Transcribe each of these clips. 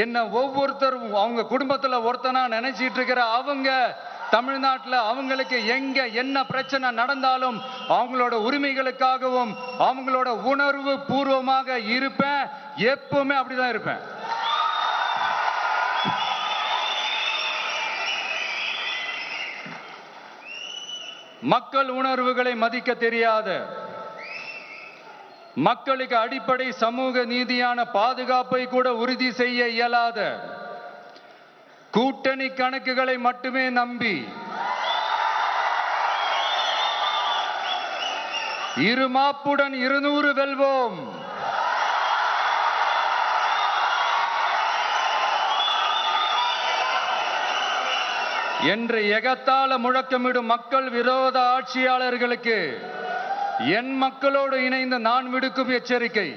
என்ன ஒவ்வொருத்தரும் அவங்க குடும்பத்துல ஒருத்தனா நினைச்சிட்டு இருக்கிற அவங்க தமிழ்நாட்டில் அவங்களுக்கு எங்க என்ன பிரச்சனை நடந்தாலும் அவங்களோட உரிமைகளுக்காகவும் அவங்களோட உணர்வு பூர்வமாக இருப்பேன். எப்பவுமே அப்படிதான் இருப்பேன். மக்கள் உணர்வுகளை மதிக்க தெரியாத, மக்களுக்கு அடிப்படை சமூக நீதியான பாதுகாப்பை கூட உறுதி செய்ய இயலாத, கூட்டணி கணக்குகளை மட்டுமே நம்பி இருமாப்புடன் 200 வெல்வோம், என்று எகத்தால முழக்கமிடும் மக்கள் விரோத ஆட்சியாளர்களுக்கு என் மக்களோடு இணைந்து நான் விடுக்கும் எச்சரிக்கை,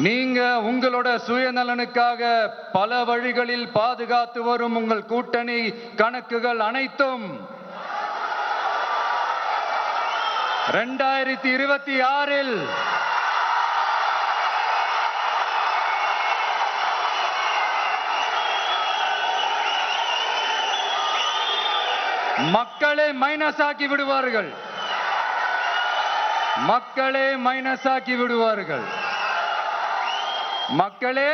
நீங்க உங்களோட சுயநலனுக்காக பல வழிகளில் பாதுகாத்து வரும் உங்கள் கூட்டணி கணக்குகள் அனைத்தும் 2026 மக்களே மைனஸ் ஆக்கி விடுவார்கள். மக்களே மைனஸ் ஆக்கி விடுவார்கள். மக்களே